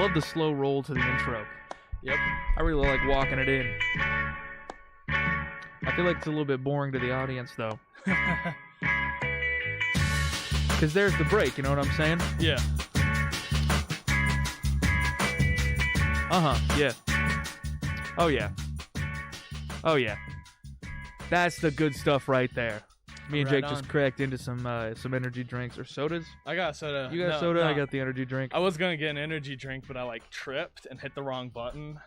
love the slow roll to the intro. Yep. I really like walking it in. I feel like it's a little bit boring to the audience, though. Because there's the break, you know what I'm saying? Yeah. Yeah. Oh, yeah. Oh, yeah. That's the good stuff right there. Me and Right Jake just on. cracked into some energy drinks or sodas. I got a soda. You got No, soda, no. I got the energy drink. I was gonna get an energy drink, but I like tripped and hit the wrong button,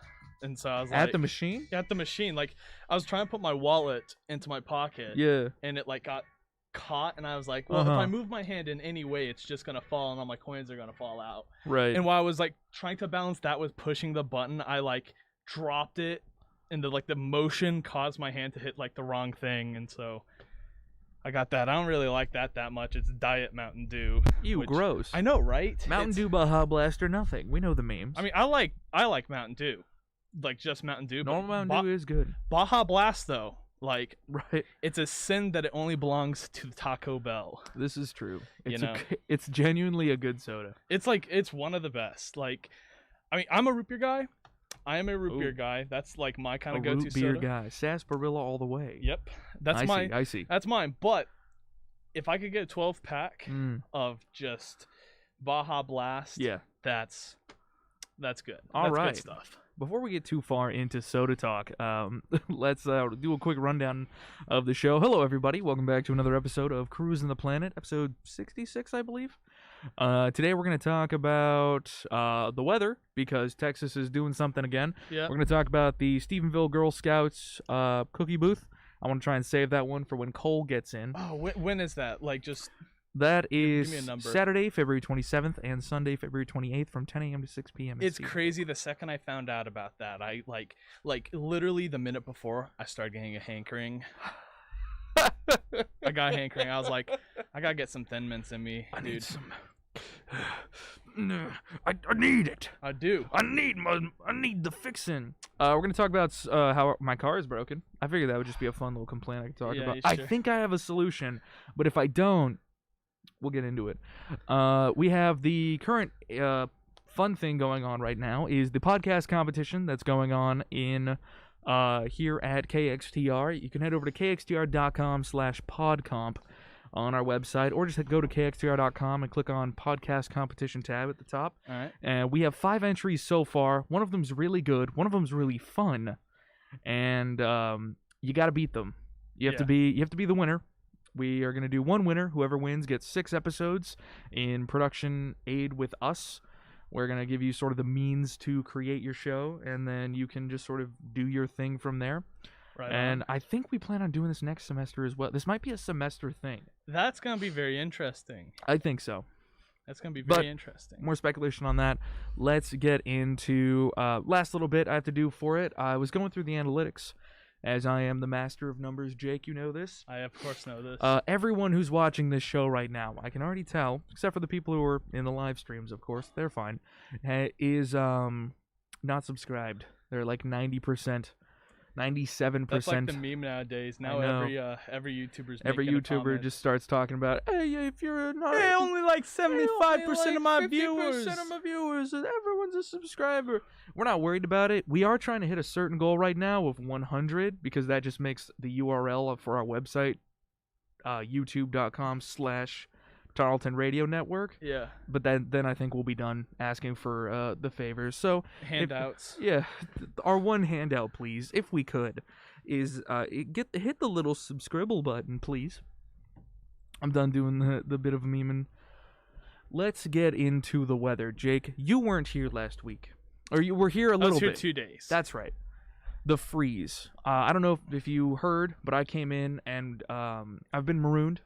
and so I was At like, the machine? at the machine. Like I was trying to put my wallet into my pocket, Yeah. and it like got caught, and I was like, well, if I move my hand in any way, it's just gonna fall, and all my coins are gonna fall out. Right. And while I was like trying to balance that with pushing the button, I like dropped it, and the motion caused my hand to hit like the wrong thing, and so I got that. I don't really like that much. It's Diet Mountain Dew. Ew, gross. I know, right? Mountain Dew, Baja Blast, or nothing. We know the memes. I mean, I like Mountain Dew, like just Mountain Dew. But Normal Mountain Dew is good. Baja Blast though, like Right. it's a sin that it only belongs to Taco Bell. This is true. It's You know? it's genuinely a good soda. It's like it's one of the best. Like, I mean, I'm a root beer guy. I am a root beer Ooh. guy. That's like my kind A of go-to root beer soda. guy. Sarsaparilla all the way. Yep, that's I see. That's mine. But if I could get a 12-pack Mm. of just Baja Blast, Yeah. that's good. All That's right. good stuff. Before we get too far into soda talk, let's do a quick rundown of the show. Hello, everybody. Welcome back to another episode of Cruisin the Planet, episode 66, I believe. Today we're going to talk about the weather, because Texas is doing something again. Yeah. We're going to talk about the Stephenville Girl Scouts cookie booth. I want to try and save that one for when Cole gets in. Oh, when is that? Like, just That give is me a number. Saturday, February 27th, and Sunday, February 28th, from 10 a.m. to 6 p.m. it's crazy. The second I found out about that, I like literally the minute before, I started getting a hankering. I got a hankering. I was like, I gotta get some Thin Mints in me, I dude. need some. No, I need it. I do. I need the fixin'. We're gonna talk about how my car is broken. I figured that would just be a fun little complaint I could talk Yeah, about. you I sure? think I have a solution, but if I don't, we'll get into it. We have the current fun thing going on right now is the podcast competition that's going on in here at KXTR. You can head over to kxtr.com/podcomp on our website, or just go to kxtr.com and click on podcast competition tab at the top. All right. And we have 5 entries so far. One of them's really good. One of them's really fun, and you got to beat them. You have to be the winner. We are gonna do one winner. Whoever wins gets 6 episodes in production aid with us. We're gonna give you sort of the means to create your show, and then you can just sort of do your thing from there. Right. And I think we plan on doing this next semester as well. This might be a semester thing. That's gonna be very interesting. I think so. That's gonna be But very interesting. More speculation on that. Let's get into last little bit I have to do for it. I was going through the analytics, as I am the master of numbers. Jake, you know this. I of course know this. Everyone who's watching this show right now, I can already tell, except for the people who are in the live streams, of course, they're fine, is not subscribed. They're like 90%. 97%. That's like the meme nowadays. Now every YouTuber's every making a YouTuber comment. just starts talking about, hey, if you're not, Hey, only like 75% of my 50% viewers. of my viewers, and everyone's a subscriber. We're not worried about it. We are trying to hit a certain goal right now of 100, because that just makes the URL for our website youtube.com/Tarleton Radio Network. Yeah. But then I think we'll be done asking for the favors. So Handouts. our one handout, please, if we could, is hit the little subscribe button, please. I'm done doing the bit of memeing. Let's get into the weather. Jake, you weren't here last week, or you were here a little I was here bit. 2 days. That's right. The freeze. I don't know if you heard, but I came in and I've been marooned.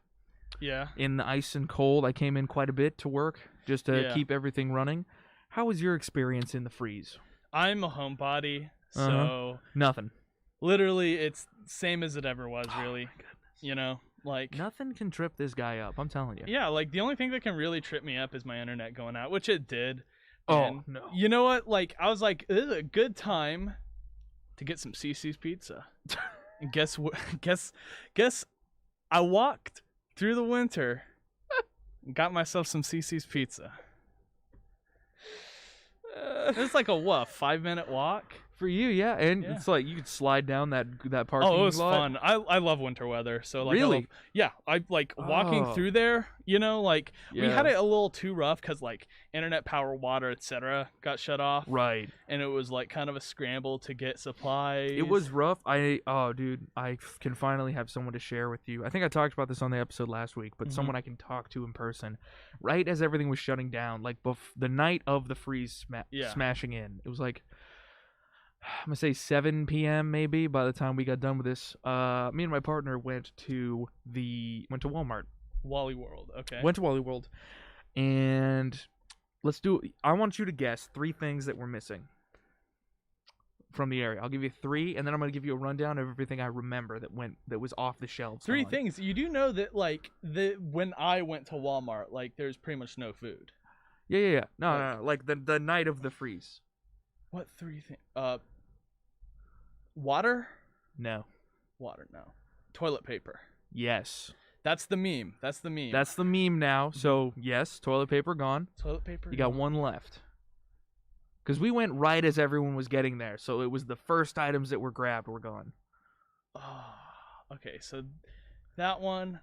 Yeah. In the ice and cold. I came in quite a bit to work just to keep everything running. How was your experience in the freeze? I'm a homebody, so Nothing. literally it's same as it ever was, really. You know, like Nothing can trip this guy up, I'm telling you. yeah, like the only thing that can really trip me up is my internet going out, which it did. Oh, And no. You know what? Like I was like, this is a good time to get some CC's pizza. And guess what? Guess I walked through the winter and got myself some CC's pizza. It's like a 5-minute walk. For you, yeah, and Yeah. it's like you could slide down that parking lot. Oh, it was fun. I love winter weather. So like, Really? I like walking Oh. through there. You know, like we had Yeah. it a little too rough because like internet, power, water, etc. got shut off, Right. and it was like kind of a scramble to get supplies. It was rough. Dude, can finally have someone to share with you. I think I talked about this on the episode last week, but Mhm. someone I can talk to in person. Right as everything was shutting down, like the night of the freeze smashing in, it was like I'm gonna say 7 p.m. maybe. By the time we got done with this, me and my partner went to Walmart. Wally World. Okay. Went to Wally World, and I want you to guess 3 things that we're missing from the area. I'll give you 3, and then I'm gonna give you a rundown of everything I remember that was off the shelves. 3 gone. things. You do know that like when I went to Walmart, like there's pretty much no food. Yeah. No. Like the night of the freeze. What 3 things? Water? No. Water, no. Toilet paper. Yes. That's the meme. That's the meme. That's the meme now. So yes, toilet paper gone. Toilet paper. You got gone. 1 left. Because we went right as everyone was getting there, so it was the first items that were grabbed were gone. Oh, okay, so that one,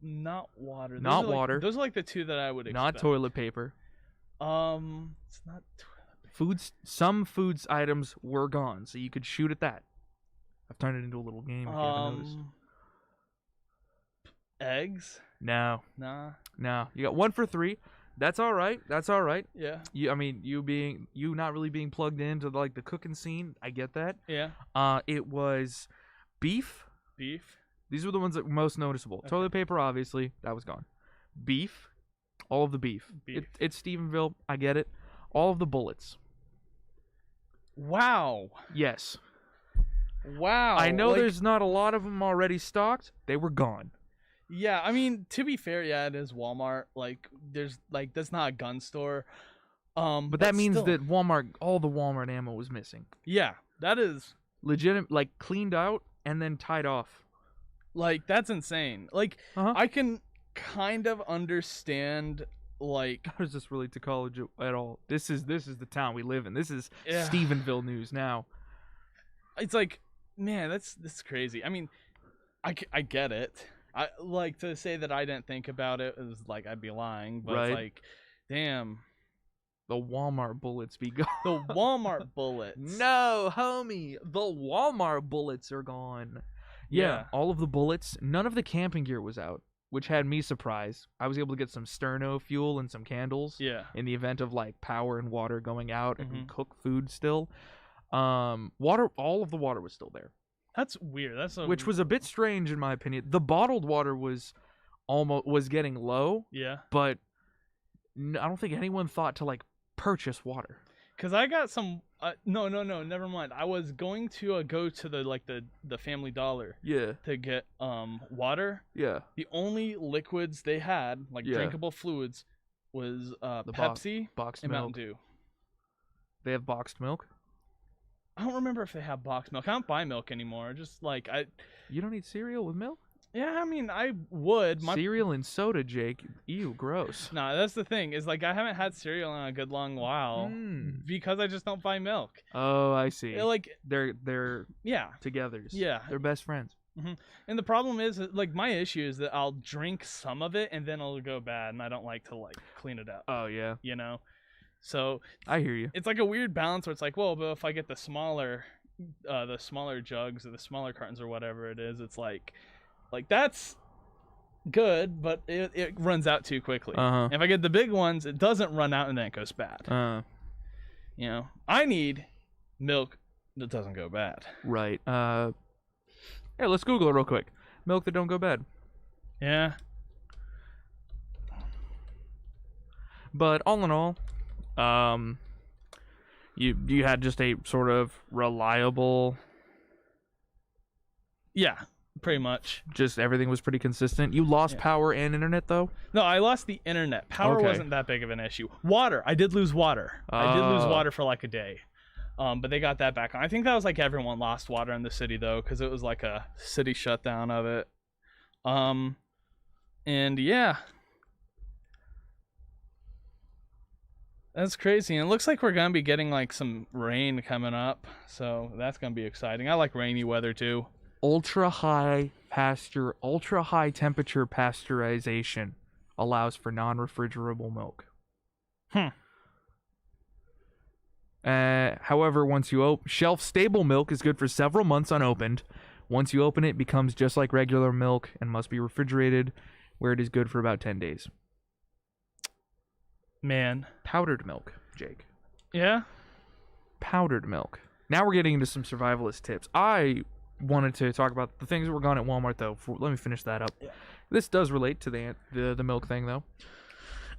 not water. Those Not are, like, water. Those are like the 2 that I would expect. Not toilet paper. It's not toilet paper. Some foods items were gone, so you could shoot at that. I've turned it into a little game if you haven't noticed. Eggs? No. Nah. You got 1 for 3. That's all right. Yeah. You not really being plugged into like the cooking scene. I get that. Yeah. It was beef. Beef. These were the ones that were most noticeable. Okay. Toilet paper, obviously, that was gone. Beef, all of the beef. It's Stephenville. I get it. All of the bullets. Wow. Yes. Wow. I know like, there's not a lot of them already stocked. They were gone. Yeah, I mean, to be fair, yeah, it is Walmart. Like, there's like that's not a gun store. But that means still. that all the Walmart ammo was missing. Yeah, that is Legitimate, like cleaned out and then tied off. like that's insane. Like, Uh-huh. I can kind of understand like How does this relate to college at all? This is the town we live in. This is Yeah. Stephenville news now. it's like, man, that's crazy. I mean, I get it. I like to say that I didn't think about it is like I'd be lying, but Right. it's like, damn, The Walmart bullets be gone. the Walmart bullets. No, homie. The Walmart bullets are gone. Yeah, all of the bullets. None of the camping gear was out, which had me surprised. I was able to get some sterno fuel and some candles Yeah. in the event of like power and water going out and Mhm. cook food still. Water, all of the water was still there, That's weird. which was a bit strange in my opinion. The bottled water was getting low, yeah. but I don't think anyone thought to like purchase water. Cause I got some. No, never mind. I was going to go to the Family Dollar Yeah, to get water. yeah. The only liquids they had, like Yeah. drinkable fluids, was The Pepsi boxed and milk. Mountain Dew. They have boxed milk. I don't remember if they have boxed milk. I don't buy milk anymore. Just like You don't eat cereal with milk? yeah. I mean, I would. Cereal and soda, Jake. Ew, gross. Nah, that's the thing. Is like I haven't had cereal in a good long while Mm. because I just don't buy milk. Oh, I see. Like They're yeah. togethers. Yeah. They're best friends. And the problem is, like, my issue is that I'll drink some of it and then it'll go bad, and I don't like to like clean it up. Oh yeah, You know, so I hear you. it's like a weird balance where it's like, well, but if I get the smaller jugs or the smaller cartons or whatever it is, it's like that's good, but it runs out too quickly. Uh-huh. If I get the big ones, it doesn't run out and then it goes bad. You know, I need milk that doesn't go bad. Right. Here, let's Google it real quick. Milk that don't go bad. Yeah. But all in all, you had just a sort of reliable. Yeah. Pretty much. Just everything was pretty consistent. You lost Yeah. power and internet though. No, I lost the internet. Power Okay. wasn't that big of an issue. Water, I did lose water. I did lose Oh. water for like a day. But they got that back on. I think that was like everyone lost water in the city though, because it was like a city shutdown of it. And yeah. That's crazy. And it looks like we're going to be getting like some rain coming up. So that's going to be exciting. I like rainy weather too. Ultra high temperature pasteurization allows for non-refrigerable milk. However, once you shelf-stable milk is good for several months unopened. Once you open it, it becomes just like regular milk and must be refrigerated, where it is good for about 10 days. Man. Powdered milk, Jake. Yeah? Powdered milk. Now we're getting into some survivalist tips. I wanted to talk about the things that were gone at Walmart, though. Let me finish that up. Yeah. This does relate to the milk thing, though.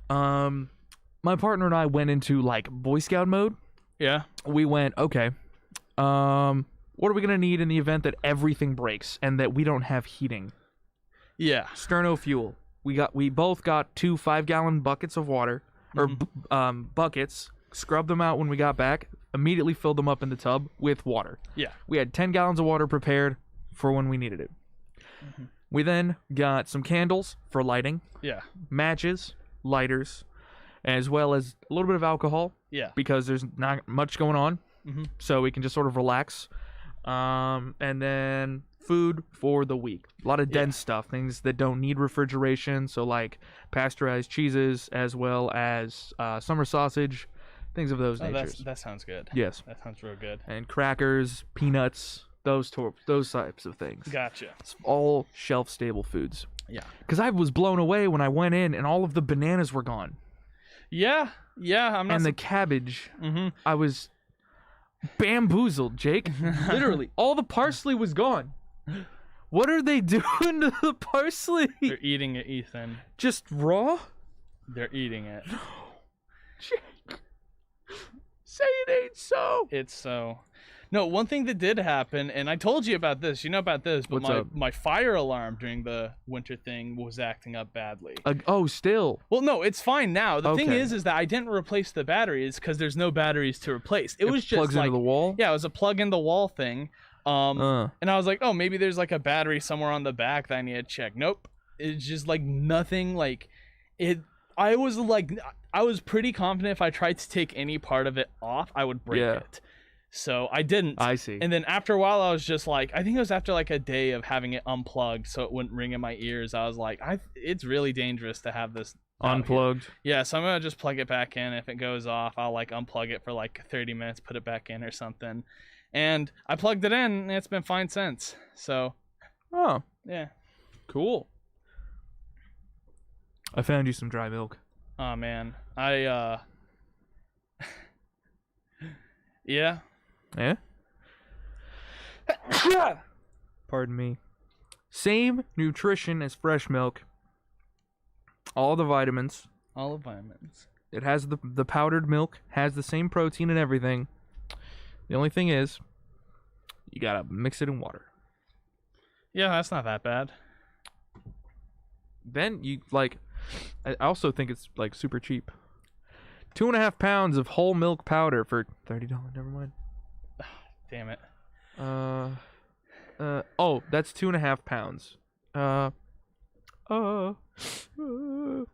My partner and I went into, like, Boy Scout mode. Yeah. We went, okay, what are we going to need in the event that everything breaks and that we don't have heating? Yeah. Sterno fuel. We both got 2 5-gallon buckets of water, or buckets, scrubbed them out when we got back, immediately filled them up in the tub with water. Yeah. We had 10 gallons of water prepared for when we needed it. Mm-hmm. We then got some candles for lighting. Yeah. Matches, lighters, as well as a little bit of alcohol. Yeah. Because there's not much going on. Mm-hmm. So we can just sort of relax. And then food for the week. A lot of dense stuff, things that don't need refrigeration. So like pasteurized cheeses, as well as summer sausage, things of those natures. That sounds good. Yes. That sounds real good. And crackers, peanuts, those types of things. Gotcha. It's all shelf-stable foods. Yeah. Because I was blown away when I went in and all of the bananas were gone. Yeah. And the cabbage. Mm-hmm. I was bamboozled, Jake. Literally. All the parsley was gone. What are they doing to the parsley? They're eating it, Ethan. Just raw? They're eating it. No. Jake. Say it ain't so. It's so. No, one thing that did happen, and I told you about this. You know about this, but my fire alarm during the winter thing was acting up badly. Still? Well, no, it's fine now. The thing is that I didn't replace the batteries because there's no batteries to replace. It was just plugs into the wall? Yeah, it was a plug in the wall thing. And I was like, oh, maybe there's like a battery somewhere on the back that I need to check. Nope. It's just like nothing. Like it. I was pretty confident if I tried to take any part of it off, I would break it. So I didn't. I see. And then after a while, I was just like, I think it was after like a day of having it unplugged so it wouldn't ring in my ears. I was like, it's really dangerous to have this unplugged. Yeah, so I'm going to just plug it back in. If it goes off, I'll like unplug it for like 30 minutes, put it back in or something. And I plugged it in and it's been fine since. So. Oh. Yeah. Cool. I found you some dry milk. Oh, man. Yeah. Yeah? Pardon me. Same nutrition as fresh milk. All the vitamins. It has the powdered milk, has the same protein and everything. The only thing is, you gotta mix it in water. Yeah, that's not that bad. Then you, like, I also think it's, like, super cheap. 2.5 pounds of whole milk powder for $30. Never mind. Damn it. That's 2.5 pounds.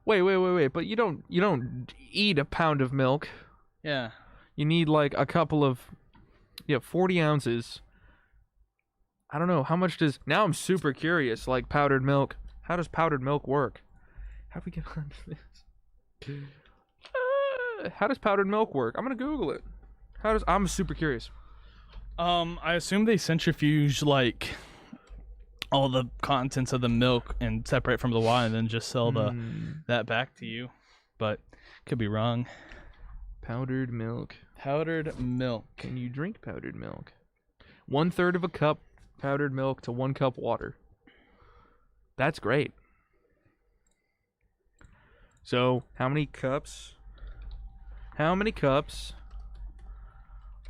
Wait. But you don't eat a pound of milk. Yeah. You need like a couple of, 40 ounces. I don't know how much now I'm super curious. Like powdered milk. How does powdered milk work? How do we get onto this? How does powdered milk work? I'm gonna Google it. I'm super curious. I assume they centrifuge like all the contents of the milk and separate from the water and then just sell that back to you. But could be wrong. Powdered milk. Can you drink powdered milk? 1/3 of a cup powdered milk to 1 cup water. That's great. So, how many cups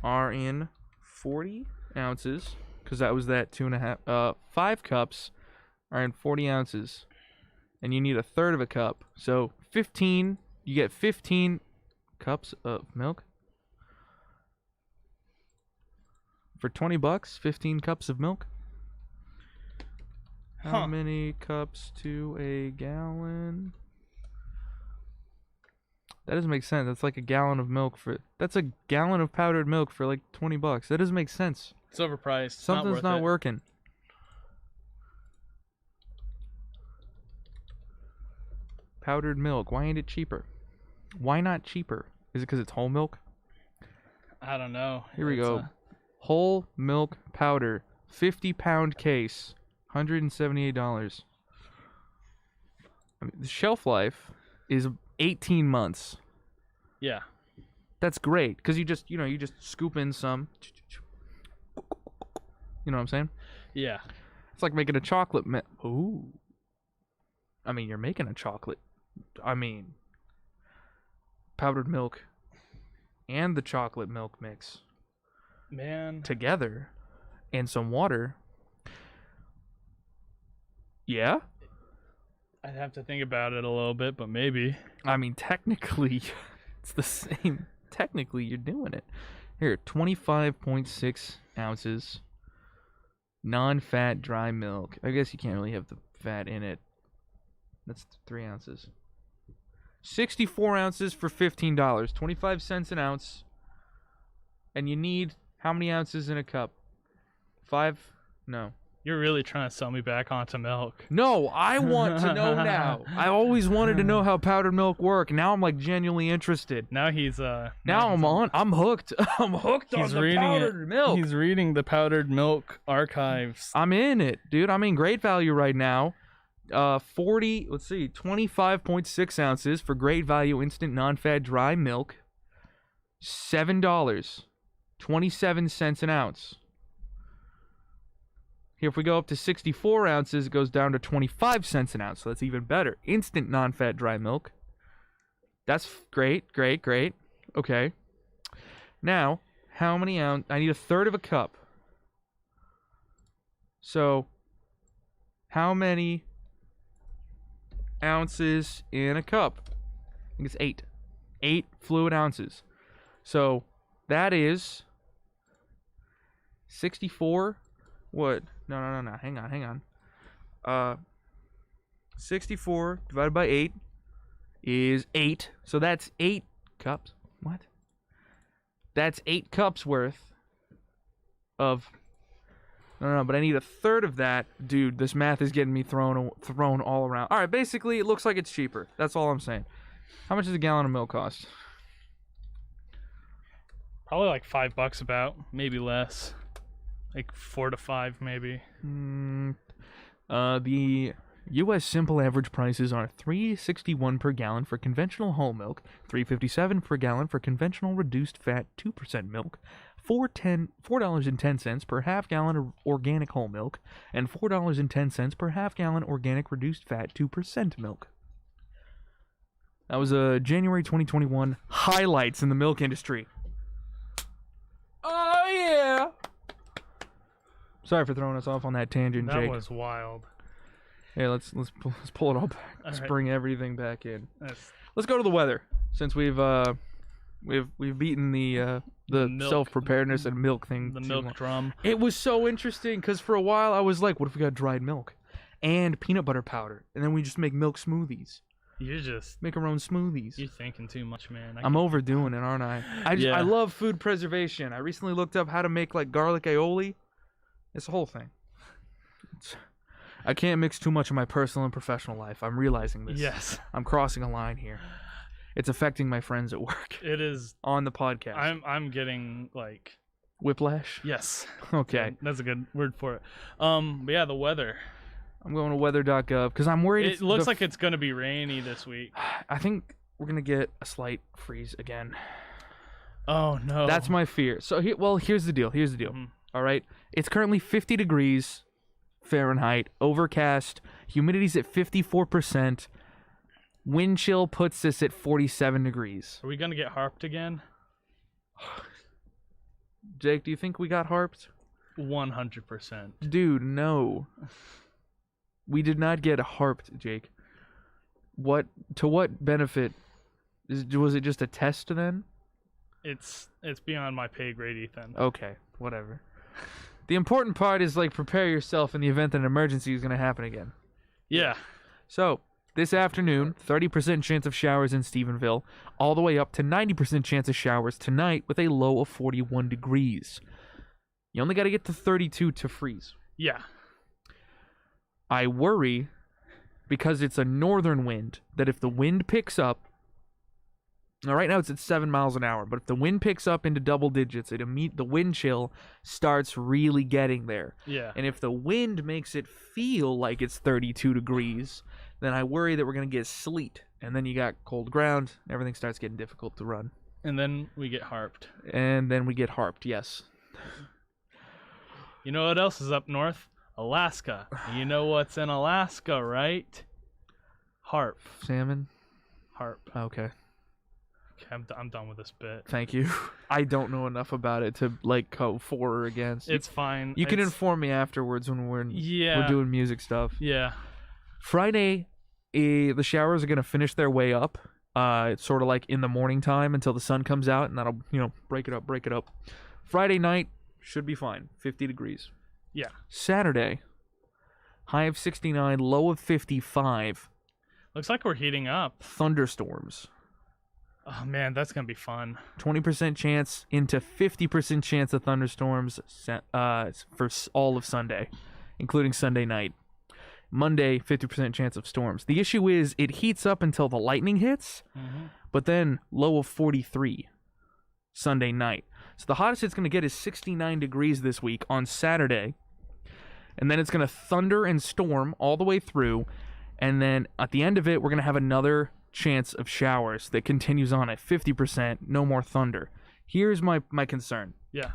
are in 40 ounces? Because that was that 2.5. 5 cups are in 40 ounces. And you need 1/3 of a cup. So, 15. You get 15 cups of milk. For $20, 15 cups of milk. How many cups to a gallon? That doesn't make sense. That's like a gallon of milk for. That's a gallon of powdered milk for like $20. That doesn't make sense. It's overpriced. Something's not working. Powdered milk. Why ain't it cheaper? Why not cheaper? Is it because it's whole milk? I don't know. Here we go. Whole milk powder, 50-pound case, $178. I mean, the shelf life is 18 months. Yeah. That's great because you just scoop in some. You know what I'm saying? Yeah. It's like making a chocolate. Ooh. I mean, you're making a chocolate. I mean, powdered milk and the chocolate milk mix. Man. Together and some water. Yeah? I'd have to think about it a little bit, but maybe. I mean, technically, it's the same. Technically, you're doing it. Here, 25.6 ounces. Non-fat dry milk. I guess you can't really have the fat in it. That's 3 ounces. 64 ounces for $15. 25 cents an ounce. And you need how many ounces in a cup? 5? No. You're really trying to sell me back onto milk. No, I want to know now. I always wanted to know how powdered milk work. Now I'm like genuinely interested. Now he's now I'm hooked. I'm hooked on the powdered milk. He's reading the powdered milk archives. I'm in it, dude. I'm in great value right now. 25.6 ounces for great value instant non-fat dry milk. $7. 27 cents an ounce. Here, if we go up to 64 ounces, it goes down to 25 cents an ounce. So that's even better. Instant non-fat dry milk. That's great, great, great. Okay. Now, how many ounces? I need a third of a cup. So, how many ounces in a cup? I think it's 8. 8 fluid ounces. So, that is 64. What? No. Hang on. 64 divided by 8 is 8. So that's 8 cups. What? That's 8 cups worth of. No, but I need a third of that. Dude, this math is getting me thrown all around. All right, basically, it looks like it's cheaper. That's all I'm saying. How much does a gallon of milk cost? Probably like $5 about, maybe less. Like 4 to 5, maybe. The U.S. simple average prices are $3.61 per gallon for conventional whole milk, $3.57 per gallon for conventional reduced fat 2% milk, $4.10 per half gallon of organic whole milk, and $4.10 per half gallon organic reduced fat 2% milk. That was January 2021 highlights in the milk industry. Oh yeah. Sorry for throwing us off on that tangent, Jake. That was wild. Hey, let's pull it all back. Let's bring everything back in. Let's go to the weather, since we've beaten the self-preparedness and milk thing. The milk drum. It was so interesting because for a while I was like, what if we got dried milk and peanut butter powder, and then we just make milk smoothies? You just make our own smoothies. You're thinking too much, man. I'm overdoing it, aren't I? I love food preservation. I recently looked up how to make like garlic aioli. It's a whole thing. I can't mix too much of my personal and professional life. I'm realizing this. Yes. I'm crossing a line here. It's affecting my friends at work. It is. On the podcast. I'm getting like whiplash? Yes. Okay. That's a good word for it. But yeah, the weather. I'm going to weather.gov because I'm worried. It looks like it's going to be rainy this week. I think we're going to get a slight freeze again. Oh no. That's my fear. So here's the deal. Mm-hmm. All right. It's currently 50 degrees Fahrenheit, overcast, humidity's at 54%. Wind chill puts us at 47 degrees. Are we going to get harped again? Jake, do you think we got harped? 100%. Dude, no. We did not get harped, Jake. To what benefit? Was it just a test then? It's beyond my pay grade, Ethan. Okay, whatever. The important part is like prepare yourself in the event that an emergency is going to happen again. Yeah. So, This afternoon, 30% chance of showers in Stephenville, all the way up to 90% chance of showers tonight with a low of 41 degrees. You only got to get to 32 to freeze. Yeah. I worry, because it's a northern wind, that if the wind picks up, now right now it's at 7 miles an hour, but if the wind picks up into double digits, the wind chill starts really getting there. Yeah. And if the wind makes it feel like it's 32 degrees, then I worry that we're going to get sleet. And then you got cold ground, everything starts getting difficult to run. And then we get harped. Yes. You know what else is up north? Alaska. You know what's in Alaska, right? Harp. Salmon? Harp. Okay. Okay, I'm done with this bit. Thank you. I don't know enough about it to go for or against. It's fine. You can inform me afterwards when we're doing music stuff. Yeah. Friday, the showers are going to finish their way up. It's sort of like in the morning time until the sun comes out, and that'll, break it up. Friday night should be fine. 50 degrees. Yeah. Saturday, high of 69, low of 55. Looks like we're heating up. Thunderstorms. Oh, man, that's going to be fun. 20% chance into 50% chance of thunderstorms for all of Sunday, including Sunday night. Monday, 50% chance of storms. The issue is it heats up until the lightning hits, but then low of 43 Sunday night. So the hottest it's going to get is 69 degrees this week on Saturday, and then it's going to thunder and storm all the way through, and then at the end of it, we're going to have another chance of showers that continues on at 50%, no more thunder. Here's my concern. Yeah.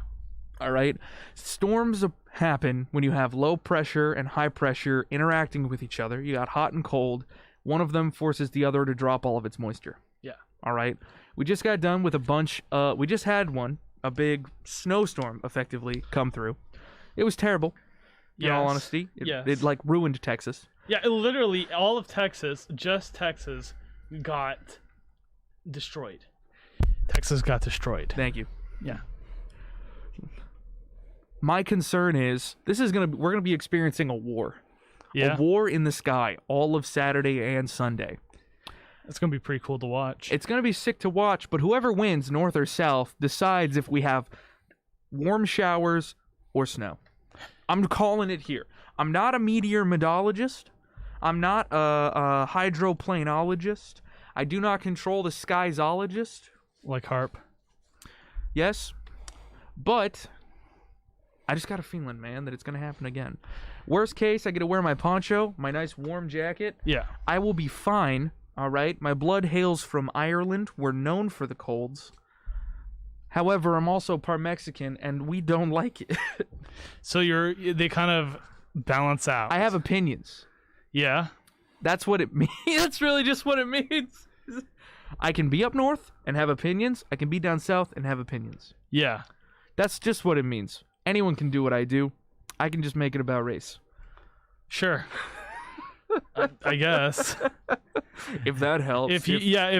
All right. Storms happen when you have low pressure and high pressure interacting with each other. You got hot and cold. One of them forces the other to drop all of its moisture. Yeah. All right. We just got done with we just had a big snowstorm effectively come through. It was terrible. In all honesty. It like ruined Texas. Yeah, literally all of Texas, just Texas, got destroyed. Texas got destroyed. Thank you. Yeah. My concern is we're gonna be experiencing a war. Yeah. A war in the sky all of Saturday and Sunday. It's gonna be pretty cool to watch. It's gonna be sick to watch, but whoever wins, north or south, decides if we have warm showers or snow. I'm calling it here. I'm not a meteorologist. I'm not a hydroplanologist. I do not control the skyzologist. Like harp. Yes. But I just got a feeling, man, that it's going to happen again. Worst case, I get to wear my poncho, my nice warm jacket. Yeah. I will be fine, all right? My blood hails from Ireland. We're known for the colds. However, I'm also part Mexican, and we don't like it. So they kind of balance out. I have opinions. Yeah. That's what it means. That's really just what it means. I can be up north and have opinions. I can be down south and have opinions. Yeah. That's just what it means. Anyone can do what I do. I can just make it about race. Sure. I guess. If that helps. If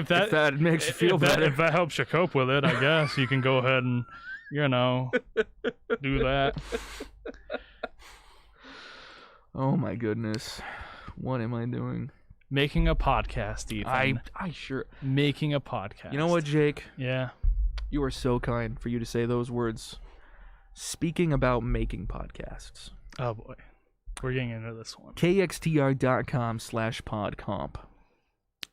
that makes you feel better. If that helps you cope with it, I guess you can go ahead and, do that. Oh my goodness. What am I doing? Making a podcast, Ethan. I sure. Making a podcast. You know what, Jake? Yeah. You are so kind for you to say those words. Speaking about making podcasts. Oh boy. We're getting into this one. KXTR.com/podcomp.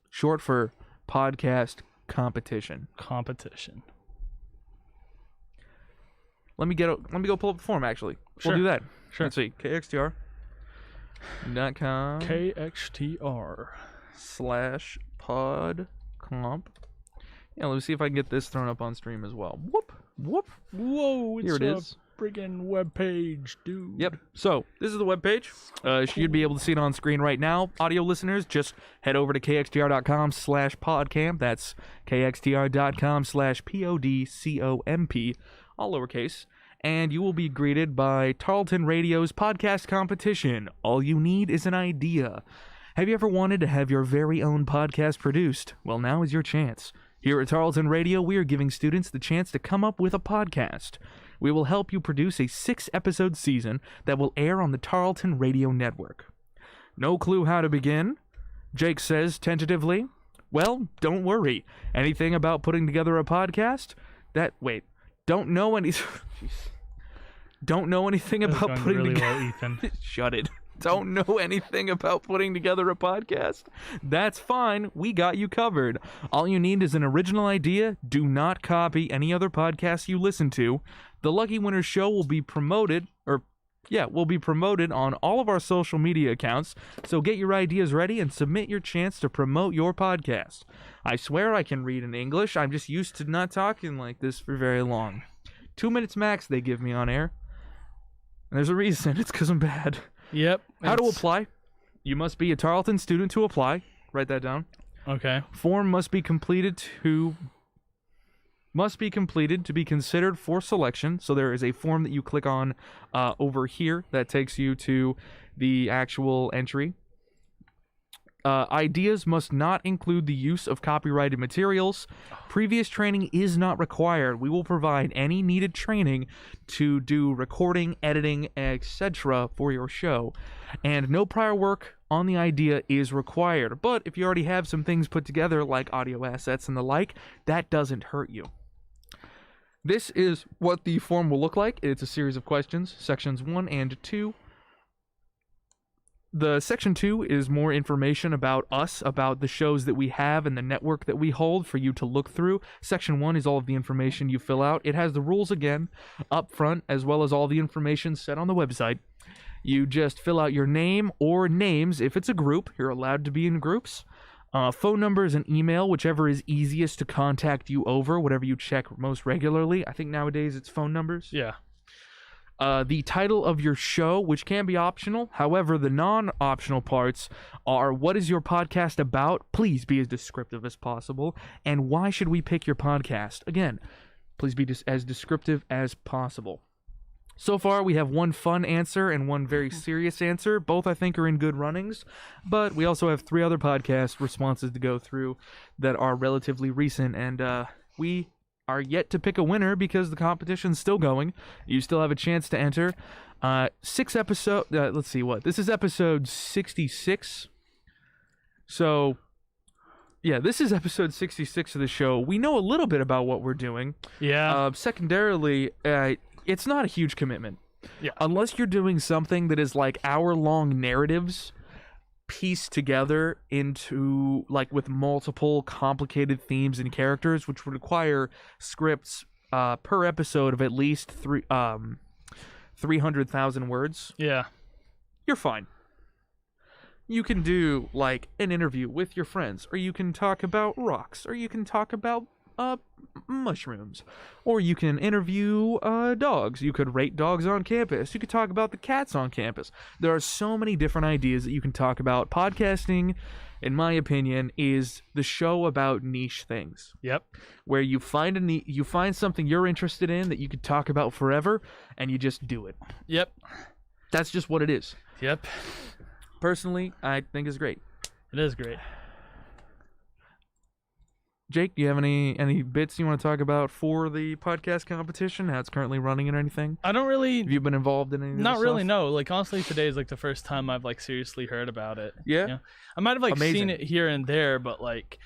Short for podcast competition. Competition. Let me go pull up the form, actually. Sure. We'll do that. Sure. Let's see. KXTR.com. KXTR/podcomp. Yeah, let's see if I can get this thrown up on stream as well. Whoop. Whoa, it's Here it is. Friggin' webpage, dude. Yep. So this is the webpage. You'd be able to see it on screen right now. Audio listeners, just head over to KXTR.com/podcamp. That's KXTR.com/PODCOMP, all lowercase. And you will be greeted by Tarleton Radio's podcast competition. All you need is an idea. Have you ever wanted to have your very own podcast produced? Well, now is your chance. Here at Tarleton Radio, we are giving students the chance to come up with a podcast. We will help you produce a 6-episode season that will air on the Tarleton Radio Network. No clue how to begin? Jake says tentatively, well, don't worry. Anything about putting together a podcast? Don't know any. Don't know anything about putting really together. well, Ethan. Shut it. Don't know anything about putting together a podcast? That's fine. We got you covered. All you need is an original idea. Do not copy any other podcasts you listen to. The Lucky Winner Show will be promoted, on all of our social media accounts, so get your ideas ready and submit your chance to promote your podcast. I swear I can read in English. I'm just used to not talking like this for very long. 2 minutes max they give me on air. And there's a reason. It's because I'm bad. Yep. How to apply? You must be a Tarleton student to apply. Write that down. Okay. Form must be completed to be considered for selection. So there is a form that you click on over here that takes you to the actual entry. Ideas must not include the use of copyrighted materials. Previous training is not required. We will provide any needed training to do recording, editing, etc. for your show. And no prior work on the idea is required. But if you already have some things put together, like audio assets and the like, that doesn't hurt you. This is what the form will look like. It's a series of questions, sections 1 and 2. The section 2 is more information about us, about the shows that we have and the network that we hold for you to look through. Section 1 is all of the information you fill out. It has the rules again up front, as well as all the information set on the website. You just fill out your name or names. If it's a group, you're allowed to be in groups. Phone numbers and email, whichever is easiest to contact you over, whatever you check most regularly. I think nowadays it's phone numbers. Yeah. The title of your show, which can be optional. However, the non-optional parts are, what is your podcast about? Please be as descriptive as possible. And why should we pick your podcast? Again, please be as descriptive as possible. So far, we have one fun answer and one very serious answer. Both, I think, are in good runnings. But we also have 3 other podcast responses to go through that are relatively recent. And we are yet to pick a winner because the competition's still going. You still have a chance to enter. 6 episode. Let's see what this is. Episode 66. So, yeah, this is episode 66 of the show. We know a little bit about what we're doing. Yeah. Secondarily, it's not a huge commitment. Yeah. Unless you're doing something that is like hour-long narratives pieced together into, like, with multiple complicated themes and characters, which would require scripts per episode of at least 300,000 words. Yeah. You're fine. You can do, like, an interview with your friends, or you can talk about rocks, or you can talk about mushrooms, or you can interview dogs. You could rate dogs on campus. You could talk about the cats on campus. There are so many different ideas that you can talk about. Podcasting, in my opinion, is the show about niche things. Yep. Where you find something you're interested in that you could talk about forever, and you just do it. Yep. That's just what it is. Yep. Personally, I think it's great. It is great. Jake, do you have any bits you want to talk about for the podcast competition? How it's currently running and anything? I don't really. Have you been involved in any of this Not really, stuff? no. Like, honestly, today is like the first time I've like seriously heard about it. Yeah? You know? I might have like Amazing. seen it here and there, but like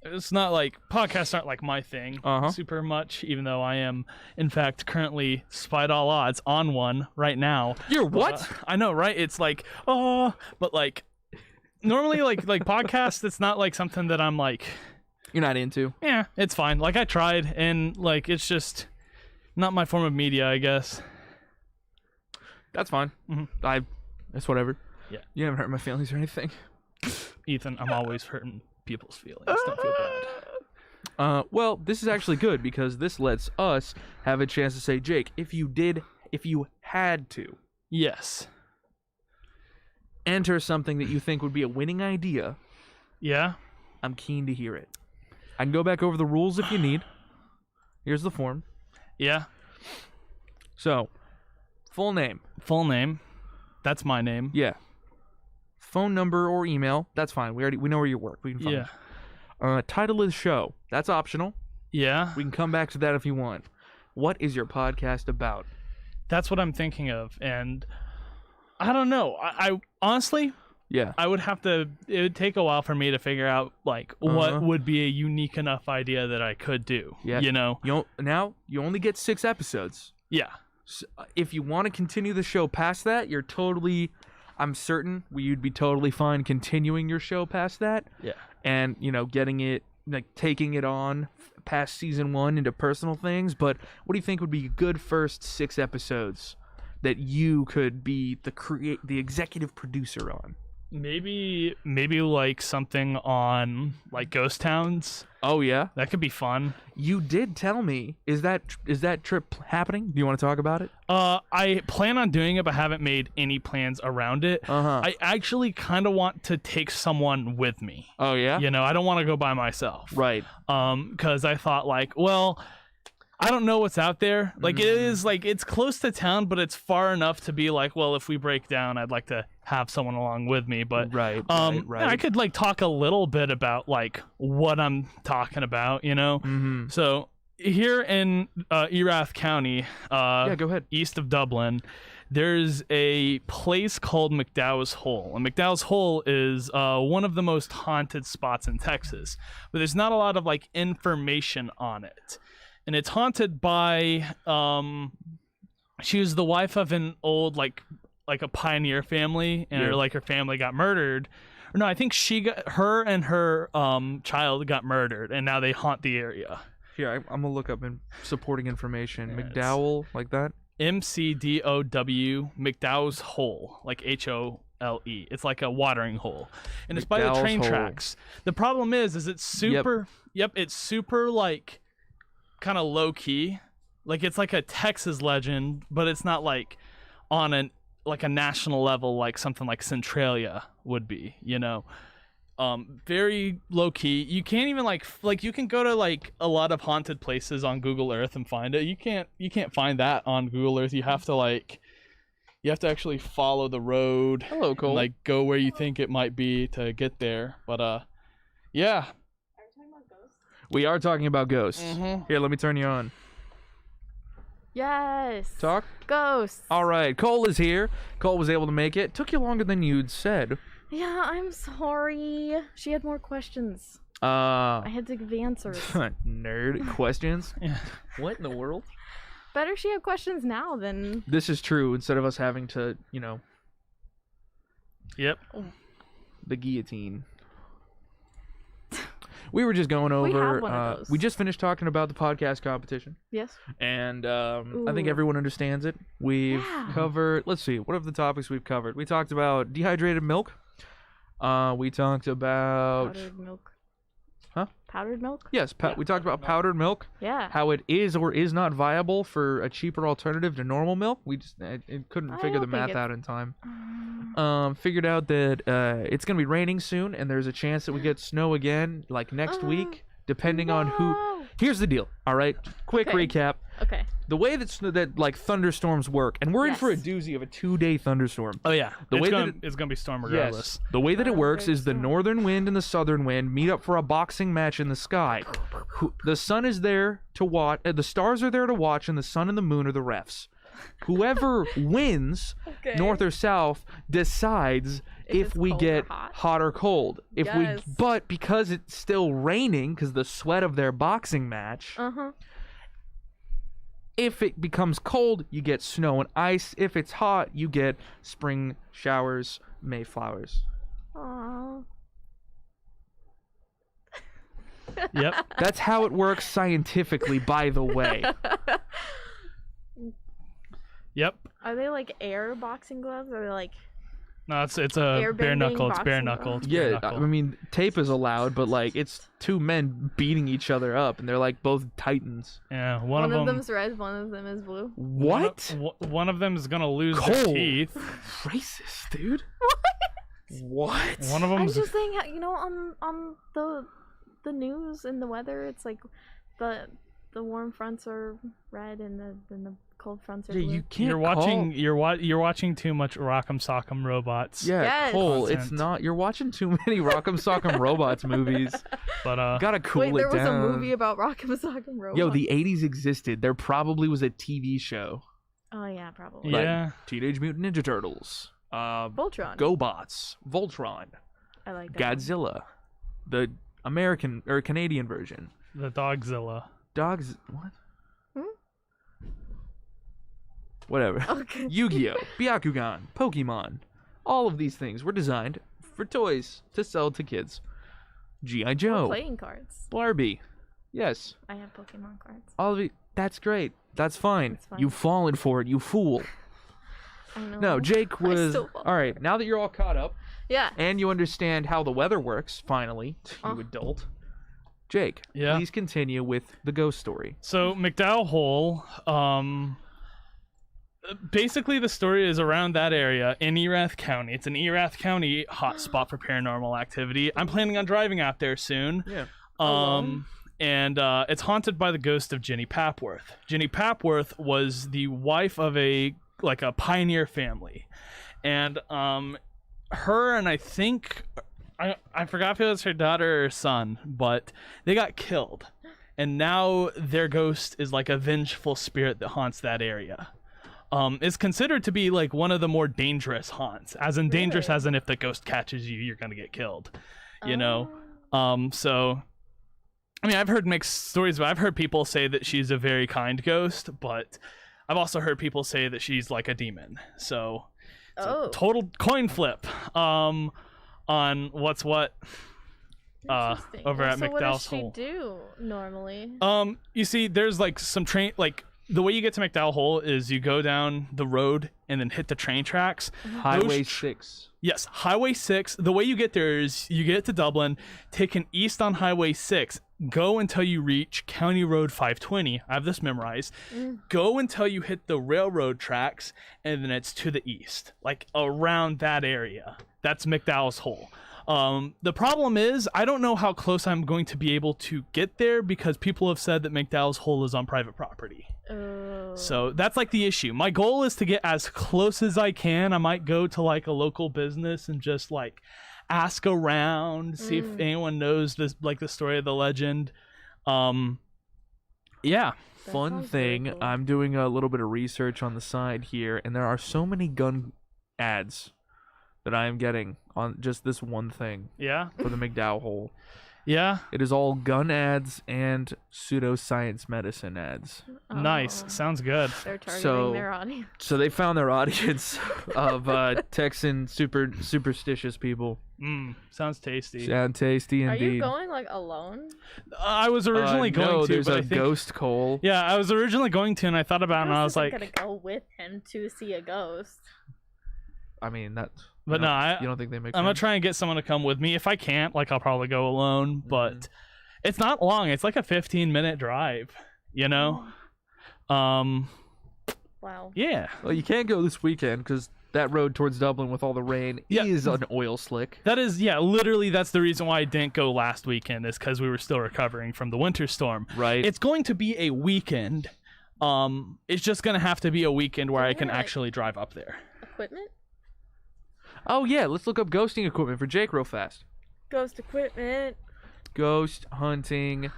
it's not like podcasts aren't like my thing super much, even though I am in fact currently, despite all odds, on one right now. You're what? I know, right? It's like, but like normally like podcasts, it's not like something that I'm like, you're not into? yeah, it's fine. Like I tried and like it's just not my form of media, I guess. That's fine. Mm-hmm. It's whatever. Yeah. You haven't hurt my feelings or anything. Ethan, I'm always hurting people's feelings. Don't feel bad. Well, this is actually good because this lets us have a chance to say, Jake, if you had to Yes. enter something that you think would be a winning idea, Yeah. I'm keen to hear it. I can go back over the rules if you need. Here's the form. Yeah. So, full name. Full name. That's my name. Yeah. Phone number or email. That's fine. We know where you work. We can find Yeah. it. Title of the show. That's optional. Yeah. We can come back to that if you want. What is your podcast about? That's what I'm thinking of. And I don't know. I honestly, Yeah. I would have to. It would take a while for me to figure out like what would be a unique enough idea that I could do. Yeah. You know. Now you only get 6 episodes. Yeah. So if you want to continue the show past that, you're totally. I'm certain you'd be totally fine continuing your show past that. Yeah. And getting it taking it on past season 1 into personal things. But what do you think would be a good first 6 episodes that you could be the executive producer on? Maybe like something on like ghost towns. Oh yeah, That could be fun. you did tell me. Is that trip happening? Do you want to talk about it? I plan on doing it, but haven't made any plans around it. I actually kind of want to take someone with me. Oh yeah. You know, I don't want to go by myself. Right. Because I thought like, well, I don't know what's out there. Like it is like it's close to town, but it's far enough to be like, well, if we break down, I'd like to have someone along with me. But Right. I could like talk a little bit about like what I'm talking about, you know. Mm-hmm. So here in Erath County, Yeah. Go ahead. east of Dublin, there's a place called McDowell's Hole. And McDowell's Hole is one of the most haunted spots in Texas, but there's not a lot of like information on it. And it's haunted by she was the wife of an old like a pioneer family, and her family got murdered. Or no, I think her and her child got murdered, and now they haunt the area. Here, I'm gonna look up in supporting information. Yeah, McDowell, like that. McDow, McDowell's Hole, like HOLE. It's like a watering hole, and it's by the McDowell's train Hole. tracks. The problem is it's super. Yep, it's super like kind of low key. Like it's like a Texas legend, but it's not like on a national level like something like Centralia would be, you know. Very low key. You can't even like you can go to like a lot of haunted places on Google Earth and find it. You can't find that on Google Earth. You have to actually follow the road. Hello, Cole. And, like go where you think it might be to get there. But yeah. We are talking about ghosts. Mm-hmm. Here, let me turn you on. Yes. Talk. Ghosts. All right, Cole is here. Cole was able to make it. Took you longer than you'd said. Yeah, I'm sorry. She had more questions. I I had to give answers. Nerd questions. Yeah. What in the world? Better she have questions now than. This is true. Instead of us having to, Yep. the guillotine. We were just going over. We have one of those. We just finished talking about the podcast competition, Yes. and I think Ooh. everyone understands it. We've Yeah. covered. Let's see. What are the topics we've covered? We talked about dehydrated milk. We talked about. Powdered milk. Huh? Powdered milk? Yes, we talked about powdered milk. Yeah. How it is or is not viable for a cheaper alternative to normal milk. We just couldn't I figure the don't think math it's- out in time. Figured out that it's gonna be raining soon, and there's a chance that we get snow again, like next week, depending on who. No. Here's the deal. All right, quick Okay. recap. Okay. The way that like thunderstorms work, and we're in for a Yes. doozy of a 2-day thunderstorm. Oh yeah. The way that it's gonna be storm regardless. Yes. The way that it works Very is the strong. northern wind and the southern wind meet up for a boxing match in the sky. The sun is there to watch. The stars are there to watch, and the sun and the moon are the refs. Whoever wins, Okay. north or south, decides if it's we cold or get hot. or cold. Yes. But because it's still raining, because the sweat of their boxing match. Uh-huh. If it becomes cold, you get snow and ice. If it's hot, you get spring showers, Mayflowers. Aww. Yep. That's how it works scientifically, by the way. Yep. Are they like air boxing gloves? Or are they like. No, it's a bare Airbending knuckle. It's bare boxing knuckle. gloves? It's bare Yeah, knuckle. I mean, tape is allowed, but like it's two men beating each other up, and they're like both titans. Yeah. One of them. them's red, one of them is blue. What? One of them is gonna lose their Cole. teeth. Racist, dude. What? One of I'm them's just saying, on the news and the weather, it's like the warm fronts are red and the cold fronts are Yeah, blue. you can't. you're watching too much Rock'em Sock'em Robots. Yeah, Yes. Cole, it's Content. not. You're watching too many Rock'em Sock'em Robots movies. But Gotta cool Wait, there it was down. a movie about Rock'em Sock'em Robots. Yo, the 80s existed. There probably was a TV show. Oh yeah, probably. yeah. Teenage Mutant Ninja Turtles. Voltron. GoBots, Voltron, I like that. Godzilla, the American or Canadian version. The Dogzilla. Dogs. What? Hmm? Whatever. Okay. Yu-Gi-Oh, Byakugan, Pokemon. All of these things were designed for toys to sell to kids. G.I. Joe. Playing cards. Barbie. Yes. I have Pokemon cards. All of it. That's great. That's fine. That's fine. You've fallen for it, you fool. I know. No, Jake was... still fall. All right, now that you're all caught up, Yeah. and you understand how the weather works, finally, you adult. Jake, Yeah? please continue with the ghost story. So McDowell Hole, basically the story is around that area in Erath County. It's an Erath County hotspot for paranormal activity. I'm planning on driving out there soon. Yeah. And it's haunted by the ghost of Jenny Papworth. Jenny Papworth was the wife of a pioneer family, and her and I think I forgot if it was her daughter or son, but they got killed, and now their ghost is like a vengeful spirit that haunts that area. It's considered to be like one of the more dangerous haunts, as in dangerous Really? as in if the ghost catches you, you're gonna get killed. You know, Oh. so. I mean, I've heard mixed stories, but I've heard people say that she's a very kind ghost, but I've also heard people say that she's like a demon. So it's a total coin flip on what's what Interesting. over at So McDowell's Hole. What does she do normally? You see, there's like some train, like the way you get to McDowell Hole is you go down the road and then hit the train tracks. Highway 6. Yes, Highway 6. The way you get there is you get to Dublin, take an east on Highway 6, go until you reach County Road 520. I have this memorized. Go until you hit the railroad tracks, and then it's to the east, like around that area. That's McDowell's Hole. The problem is, I don't know how close I'm going to be able to get there because people have said that McDowell's Hole is on private property. Oh. So that's like the issue. My goal is to get as close as I can. I might go to like a local business and just like ask around, see if anyone knows this, like the story of the legend. Yeah. That Fun sounds very thing, cool. I'm doing a little bit of research on the side here, and there are so many gun ads that I am getting on just this one thing Yeah. for the McDowell Hole. Yeah. It is all gun ads and pseudoscience medicine ads. Nice. Oh. Sounds good. They're targeting So- their audience. So they found their audience of Texan superstitious people. Sounds tasty. Sound tasty Are indeed. you going like alone? I was originally going no, to, there's but a I think ghost Cole. Yeah, I was originally going to, and I thought about it, and I was I'm like, gonna go with him to see a ghost. I mean that's. But no, you don't think they make? I'm gonna sense? try and get someone to come with me. If I can't, like, I'll probably go alone. But it's not long. It's like a 15-minute drive. You know. Wow. Yeah. Well, you can't go this weekend because that road towards Dublin with all the rain Yeah. is an oil slick. That is, yeah, literally that's the reason why I didn't go last weekend, is because we were still recovering from the winter storm. Right. It's going to be a weekend. It's just gonna have to be a weekend where I can Yeah, like- actually drive up there. Equipment? Oh yeah, let's look up ghosting equipment for Jake real fast. Ghost equipment. Ghost hunting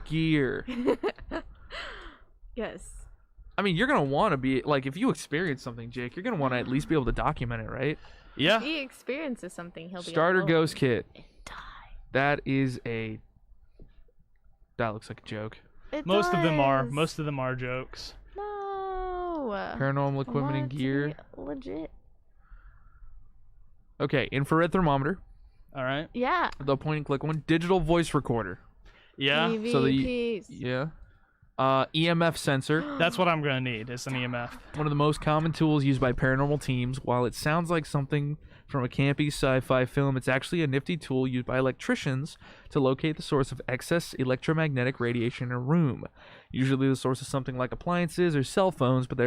gear. Yes. I mean, you're gonna want to be like, if you experience something, Jake, you're gonna want to at least be able to document it, right? Yeah. If he experiences something, he'll be Starter alone ghost kit. and die. That is a. That looks like a joke. It Most of them are. does. Most of them are jokes. No. Paranormal I equipment want and it to gear. be legit. Okay, infrared thermometer. All right. Yeah. The point and click one. Digital voice recorder. Yeah. So the- EVPs. Yeah. EMF sensor. That's what I'm gonna need. Is an EMF. One of the most common tools used by paranormal teams. While it sounds like something from a campy sci-fi film, it's actually a nifty tool used by electricians to locate the source of excess electromagnetic radiation in a room. Usually the source is something like appliances or cell phones, but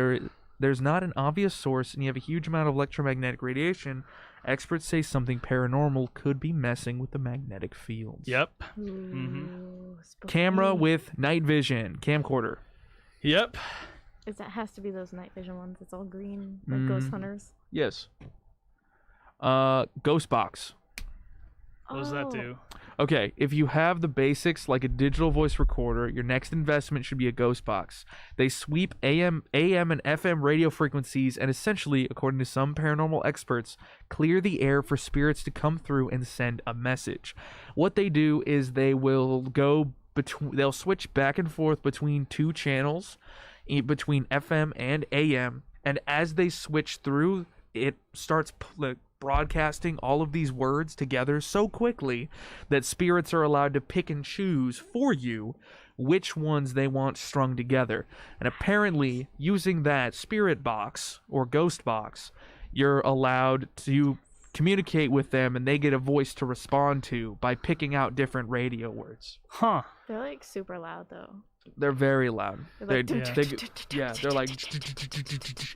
there's not an obvious source and you have a huge amount of electromagnetic radiation. Experts say something paranormal could be messing with the magnetic fields. Yep. Ooh, spooky. Camera with night vision. Camcorder. Yep. That has to be those night vision ones. It's all green, like ghost Mhm. hunters. Yes. Ghost box. What does that Oh, do? Okay, if you have the basics like a digital voice recorder, your next investment should be a ghost box. They sweep AM and FM radio frequencies and essentially, according to some paranormal experts, clear the air for spirits to come through and send a message. What they do is they'll switch back and forth between two channels, between FM and AM, and as they switch through, it starts broadcasting all of these words together so quickly that spirits are allowed to pick and choose for you which ones they want strung together. And apparently, using that spirit box or ghost box, you're allowed to communicate with them and they get a voice to respond to by picking out different radio words. Huh. They're like super loud though. They're very loud. They're like, They're like,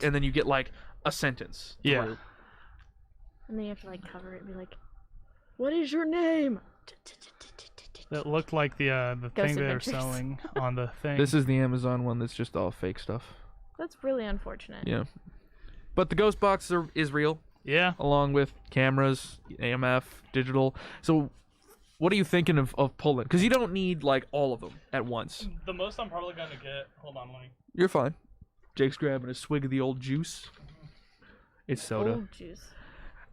and then you get like a sentence. Yeah. through. and then you have to like cover it and be like, "What is your name?" That looked like the thing they're Adventures. selling on the thing. This is the Amazon one that's just all fake stuff. That's really unfortunate. Yeah. But the ghost box is real, yeah. along with cameras, AMF, digital. So what are you thinking of pulling? Because you don't need like all of them at once. The most I'm probably gonna get. Hold on, let me. You're fine. Jake's grabbing a swig of the old juice. It's soda. Old juice.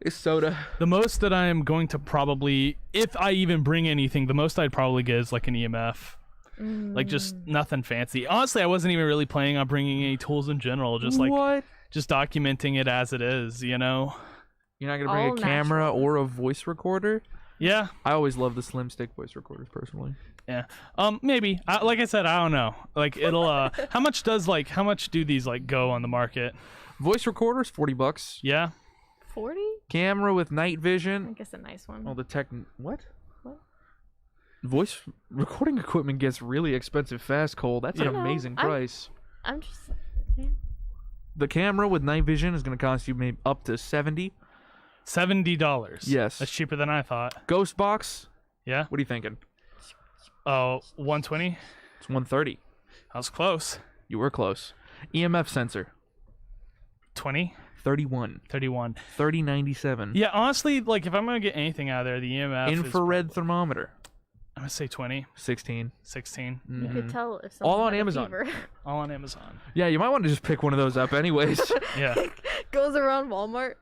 It's soda. The most that I am going to probably, if I even bring anything, the most I'd probably get is like an EMF. Like just nothing fancy. Honestly, I wasn't even really planning on bringing any tools in general. Just like What? just documenting it as it is, you know? You're not gonna bring All a camera natural. or a voice recorder? Yeah. I always love the slim stick voice recorders personally. Yeah. Maybe. Like I said, I don't know. Like it'll. How much do these like go on the market? Voice recorders, $40. Yeah. 40? Camera with night I vision. guess a nice one. Oh, the tech. What? What? Voice recording equipment gets really expensive fast, Cole. That's an I know. amazing I'm- price. I'm just. Yeah. The camera with night vision is going to cost you maybe up to $70. $70. Yes. That's cheaper than I thought. Ghost box. Yeah. What are you thinking? Oh, 120. It's $130. I was close. You were close. EMF sensor. 20. $31. 31. $30.97. Yeah, honestly, like if I'm gonna get anything out of there, the EMF Infrared thermometer. I'm gonna say 20, 16. 16. You Mhm. could tell if All someone on had a Amazon. fever. All on Amazon. Yeah, you might want to just pick one of those up anyways. Yeah. Goes around Walmart.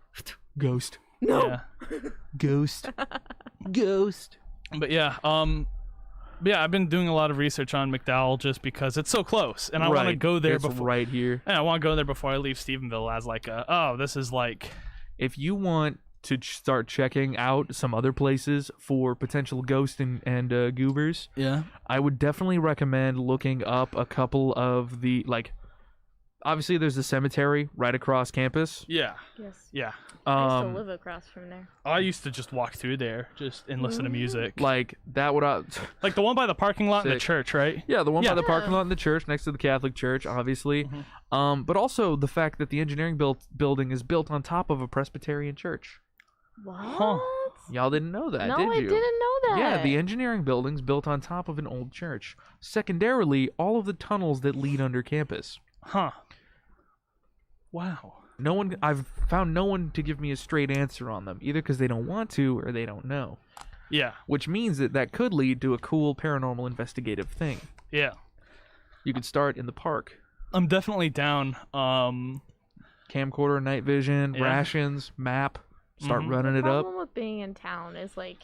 Ghost. No. Yeah. Ghost. Ghost. But yeah, I've been doing a lot of research on McDowell just because it's so close, and I want to Right. go there It's before. right here. And I want to go there before I leave Stephenville as like this is like. If you want to start checking out some other places for potential ghost and goobers, Yeah. I would definitely recommend looking up a couple of the, like, obviously there's the cemetery right across campus. Yeah. Yes. Yeah. I used to Um, live across from there. I used to just walk through there just and listen to music. like that would, Like the one by the parking lot in the Sick. church, right? yeah, the one by Yeah. the parking lot in the church next to the Catholic church, obviously. But also the fact that the engineering building is built on top of a Presbyterian church. What? Y'all didn't know that, No, did I you? didn't know that. Yeah, the engineering building's built on top of an old church. Secondarily, all of the tunnels that lead under campus. Huh. Wow. I've found no one to give me a straight answer on them, either because they don't want to or they don't know. Yeah. Which means that could lead to a cool paranormal investigative thing. Yeah. You could start in the park. I'm definitely down. Camcorder, night vision, Yeah. rations, map. Start Mhm. running The it up. problem with being in town is like,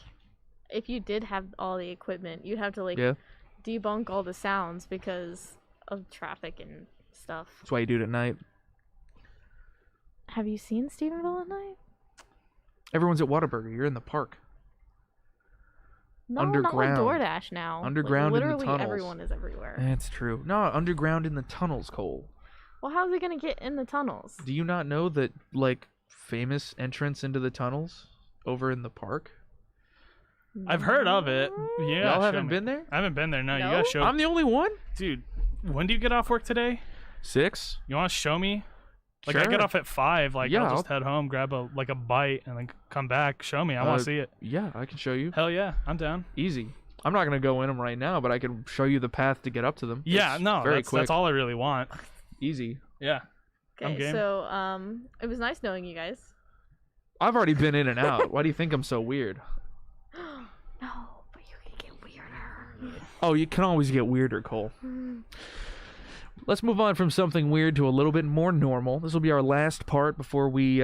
if you did have all the equipment, you'd have to like Yeah. debunk all the sounds because of traffic and stuff. That's why you do it at night. Have you seen Stephenville at night? Everyone's at Whataburger. You're in the park. No, Underground. not with DoorDash now. Underground in the literally tunnels. everyone is everywhere. That's true. No, underground in the tunnels, Cole. Well, how's it gonna get in the tunnels? Do you not know that, like, famous entrance into the tunnels over in the park? I've heard of it. Yeah. Y'all show haven't me. been there? I haven't been there. No, you No? gotta show. I'm the only one? Dude, when do you get off work today? 6? You want to show me? Like I Sure. get off at 5. Like Yeah, I'll just head home, grab a bite, and then come back. Show me. I want to see it. Yeah, I can show you. Hell yeah, I'm down. Easy. I'm not going to go in them right now, but I can show you the path to get up to them. Yeah, It's no, very that's quick. all I really want. Easy. Yeah. I'm Okay, game. so it was nice knowing you guys. I've already been in and out. Why do you think I'm so weird? No, but you Oh, you can always get weirder, Cole. Let's move on from something weird to a little bit more normal. This will be our last part before we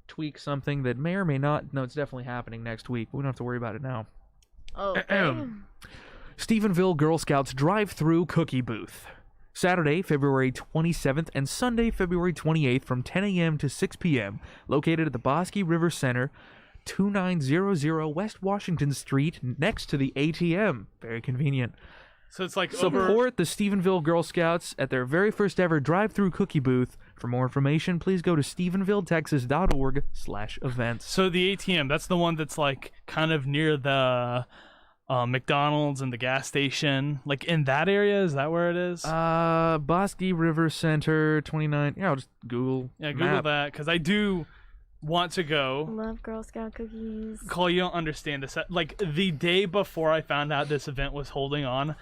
tweak something that may or may not. No, it's definitely happening next week. We don't have to worry about it now. Oh, okay. Stephenville Girl Scouts drive-through cookie booth. Saturday, February 27th and Sunday, February 28th from 10 a.m. to 6 p.m. Located at the Bosque River Center, 2900 West Washington Street, next to the ATM. Very convenient. So it's like Support the Stephenville Girl Scouts at their very first ever drive-through cookie booth. For more information, please go to stephenvilletexas.org/events. So the ATM, that's the one that's like kind of near the McDonald's and the gas station, like in that area. Is that where it is? Bosque River Center, 29. Yeah, I'll just Google. Yeah, Google map. that, because I do want to go. Love Girl Scout cookies. Cole, you don't understand this. Like the day before I found out this event was holding on,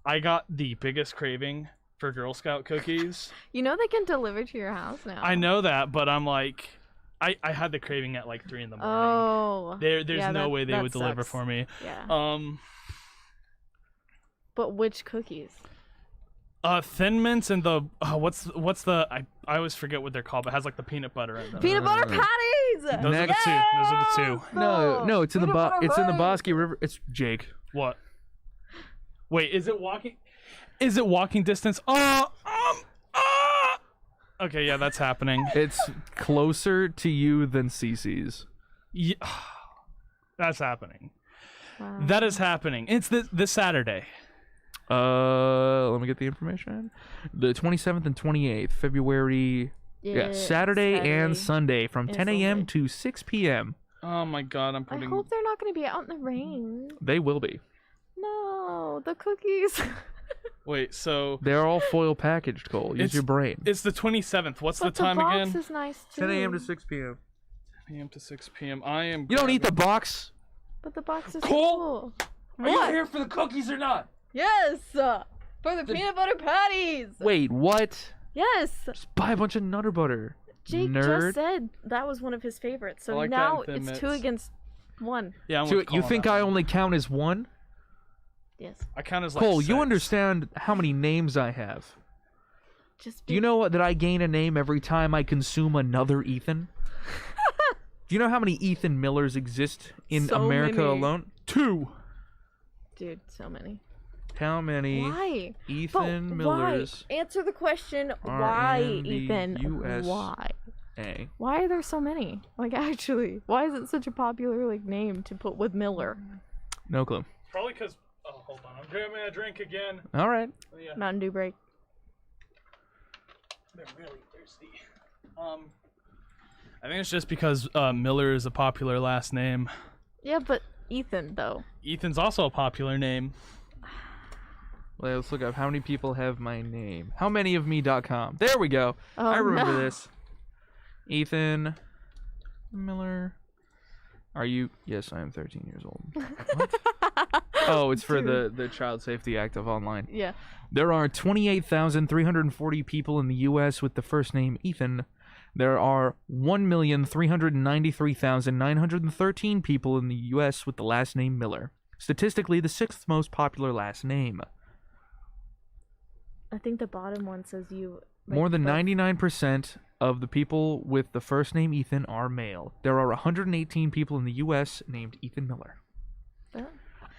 I got the biggest craving for Girl Scout cookies. You know they can deliver to your house now. I know that, but I'm like, I had the craving at like 3 in the morning. Oh. There's yeah, no that- way they that would deliver sucks. for me. Yeah. But which cookies? Thin Mints and the what's the I always forget what they're called, but it has like the peanut butter in them. Peanut butter patties. Those are the two. Those are the two. No, it's in the Peanut butter it's in the patties. Bosque River. It's Jake. What? Wait, is it walking? Is it walking distance? Okay, yeah, that's happening. It's closer to you than CC's. Yeah, that's happening. Wow. That is happening. It's this Saturday. Let me get the information. The 27th and 28th, February. Yeah, Saturday and Sunday from and 10 a.m. Sunday. to 6 p.m. Oh my god, I'm I putting. hope they're not going to be out in the rain. They will be. No, the cookies. Wait, so They're all foil packaged, Cole. Use It's- your brain. it's the 27th. What's But the time box again? is nice too. 10 a.m. to 6 p.m. 10 a.m. to 6 p.m. I am. You don't eat the grabbing- box. But the box is Cole? cool. Are you What? here for the cookies or not? Yes, for the peanut butter patties. Wait, what? Yes, Just buy a bunch of Nutter Butter. Jake Nerd. just said that was one of his favorites. So I like that now in Thin it's 2 Mints. against 1. Yeah, I'm So with Cole you on think that I one. only count as one? Yes, I count as like Cole, you 6. understand how many names I have. just. Do you know that I gain a name every time I consume another Ethan? Do you know how many Ethan Millers exist in So America many. alone? 2. Dude, so many. How many Why? Ethan But Millers why? Answer the question. are Why, in the Ethan? USA? Why? A? Why are there so many? Like, actually, why is it such a popular like name to put with Miller? No clue. Probably because. Oh, hold on. I'm grabbing a drink again. All right. Oh, yeah, Mountain Dew break. they're really thirsty. I think it's just because Miller is a popular last name. Yeah, but Ethan though. Ethan's also a popular name. Well, let's look up how many people have my name. Howmanyofme.com. There we go. Oh, I remember no. this. Ethan Miller. Are you? Yes, I am 13 years old. What? Oh, it's for the Child Safety Act of Online. Yeah. There are 28,340 people in the U.S. with the first name Ethan. There are 1,393,913 people in the U.S. with the last name Miller. Statistically, the 6th most popular last name. I think the bottom one says you. Like, More than both- 99% of the people with the first name Ethan are male. There are 118 people in the U.S. named Ethan Miller. Oh.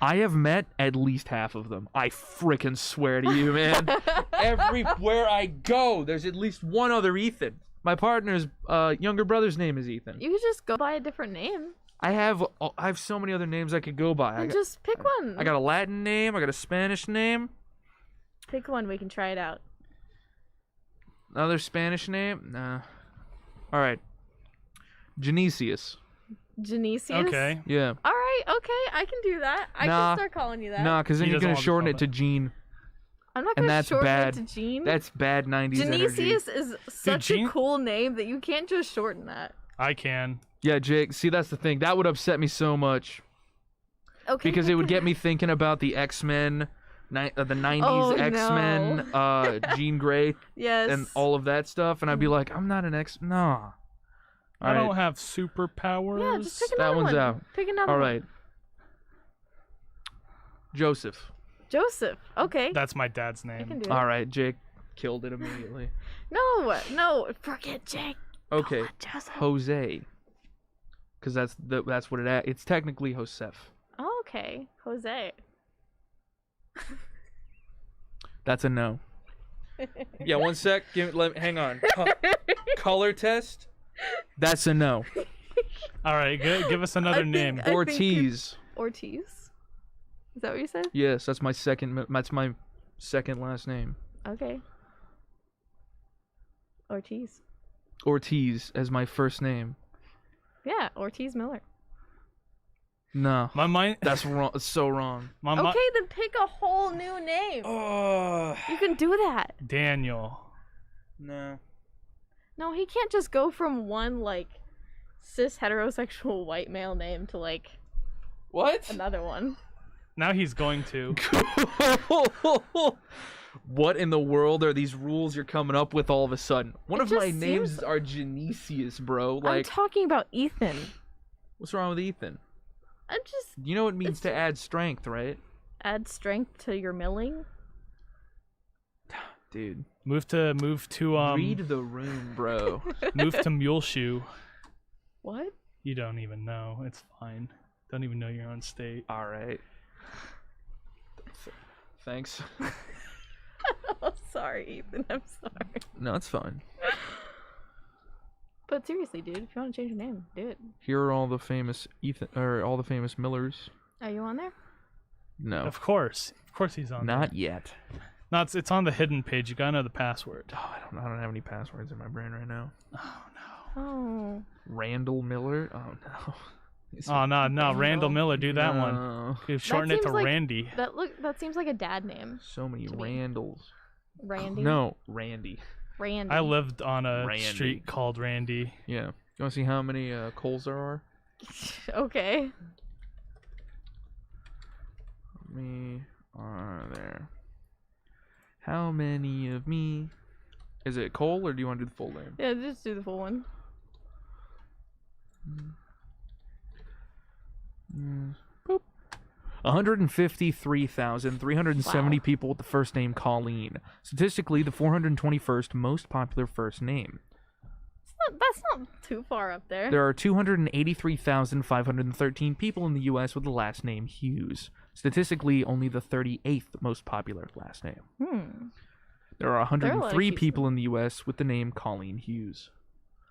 I have met at least half of them. I frickin' swear to you, man. Everywhere I go, there's at least one other Ethan. My partner's younger brother's name is Ethan. You could just go by a different name I have so many other names I could go by. and just pick one. I got a Latin name. I got a Spanish name. Pick one. We can try it out. Another Spanish name. Nah. All right. Genesius. Genesius. Okay. Yeah. All right. Okay. I can do that. I Nah. can start calling you that. Nah, because then He you're doesn't gonna want to be shorten it called to Gene. I'm not And gonna that's shorten bad. it to Gene. That's bad 90s energy. Genesius is such Gene- a cool name that you can't just shorten that. I can. Yeah, Jake. See, that's the thing. That would upset me so much Okay. because it would get me thinking about the X-Men, the 90s Oh, X-Men, Jean Grey, Yes. and all of that stuff, and I'd be like, I'm not an X. Nah. I All don't right. have superpowers. Yeah, just pick That another one's one. out. Pick another All one. right. Joseph. Joseph. Okay. That's my dad's I can name. do it. All right, Jake killed it immediately. No. Forget Jake. Okay, Call it Joseph. Jose. Because that's what it's technically Joseph. Oh, okay. Jose. That's a no. Yeah, 1 sec. Hang on. Color test. That's a no. All right, give us another name. I think Ortiz. Ortiz? Is that what you said? Yes, that's my second. That's my second last name. Okay. Ortiz. Ortiz as my first name. Yeah, Ortiz Miller. No, My mind. that's wrong. It's so wrong. Okay, then pick a whole new name. Oh, You can do that. Daniel. no. No, he can't just go from one like cis heterosexual white male name to like What? another one. Now he's going to. What in the world are these rules you're coming up with all of a sudden? One It of my just names seems- are Genesius, bro. I'm Like, talking about Ethan. what's wrong with Ethan? I'm just You know what it means It's to add strength, right? add strength to your milling. Dude, Move to read the room, bro. move to Muleshoe. What? You don't even know. It's fine. Don't even know your own state. All right. Thanks. Oh, sorry, Ethan. I'm sorry. No, it's fine. But seriously, dude, if you want to change your name, do it. Here are all the famous all the famous Millers. Are you on there? No, Of course he's on. not yet. There. No, it's on the hidden page. You gotta know the password. Oh, I don't have any passwords in my brain right now. Oh Oh. Randall Miller. Oh no. no. Oh no, Randall Miller. Do that one. No. Could shorten it to seems like- Randy. That seems like a dad name. So many To me. Randalls. Randy. No, Randy. Randy. I lived on a Randy. street called Randy. Yeah. You want to see how many Coles there are? Okay. How many are there? How many of me? Is it Cole or do you want to do the full name? Yeah, just do the full one. Boop. 153,370 Wow. people with the first name Colleen. Statistically, the 421st most popular first name. That's not too far up there. There are 283,513 people in the U.S. with the last name Hughes. Statistically, only the 38th most popular last name. There are There are a lot of 103 Hughes. people in the U.S. with the name Colleen Hughes.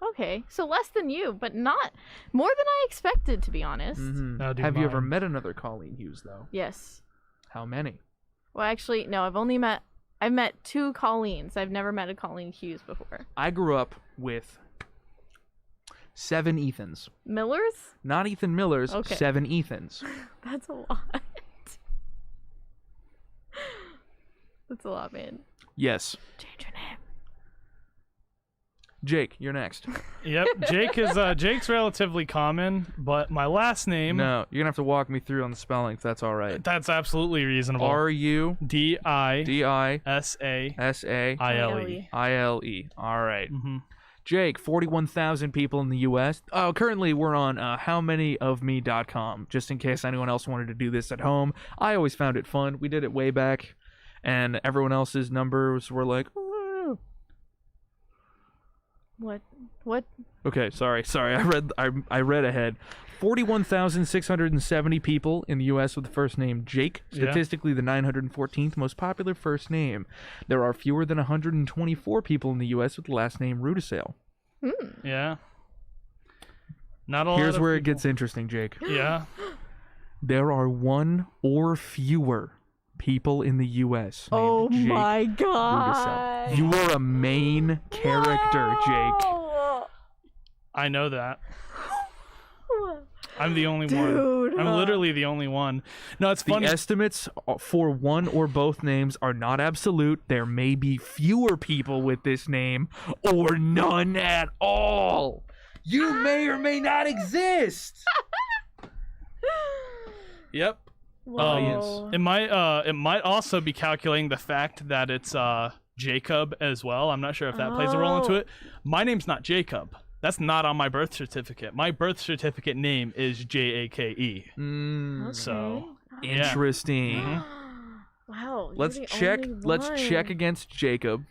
Okay, so less than you, but not more than I expected, to be honest. Now do Have you ever mine. met another Colleen Hughes, though? Yes. How many? Well, actually, no. I've met 2 Colleens. I've never met a Colleen Hughes before. I grew up with 7 Ethans. Millers? Not Ethan Millers, Okay. 7 Ethans. That's a lot. That's a lot, man. Yes. Change your name. Jake, you're next. Yep, Jake's relatively common, but my last name. No, you're gonna have to walk me through on the spelling if that's all right. That's absolutely reasonable. R-U-D-I-S-A-I-L-E. DISAILE. All right. Mm-hmm. Jake, 41,000 people in the U.S. Oh, currently we're on howmanyofme.com, just in case anyone else wanted to do this at home. I always found it fun. We did it way back, and everyone else's numbers were like, oh. What? Okay, sorry. I read ahead. 41,670 people in the U.S. with the first name Jake. Yeah. Statistically, the 914th most popular first name. There are fewer than 124 people in the U.S. with the last name Rudisale. Yeah. Not a lot. Here's of where it people. gets interesting, Jake. Yeah. There are 1 or fewer people in the U.S. named Oh Jake my Rudisell. god. You are a main character, Jake. No! I know that. I'm the only one. Dude. I'm literally the only one. No, it's The funny. estimates for one or both names are not absolute. There may be fewer people with this name or none at all. You may or may not exist. Yep. Whoa. It might also be calculating the fact that it's Jacob as well. I'm not sure if that plays a role into Oh. it. My name's not Jacob. That's not on my birth certificate. My birth certificate name is Jake. Okay. So, Interesting. Wow. Let's you're the check. only Let's one. check against Jacob.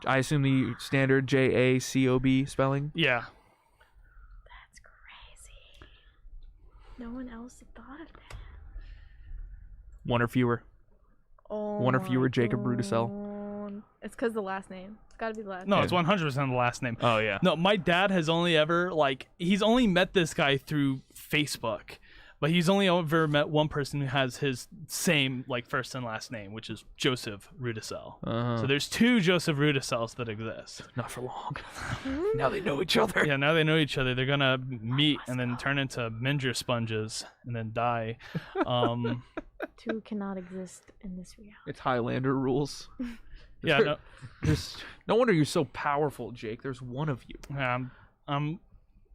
I assume the standard JACOB spelling. Yeah. That's crazy. No one else thought of that. One or fewer. Oh One or my fewer Jacob Rudisell. God. It's because the last name. It's got to be the last No, name. it's 100% the last name. Oh yeah. No, my dad has only ever he's only met this guy through Facebook, but he's only ever met one person who has his same first and last name, which is Joseph Rudisell. Uh-huh. So there's 2 Joseph Rudisells that exist. Not for long. Now they know each other. Yeah, now they know each other. They're gonna meet and then turn into Minger sponges and then die. 2 cannot exist in this reality. It's Highlander rules. Yeah, no, No wonder you're so powerful, Jake. There's one of you. I'm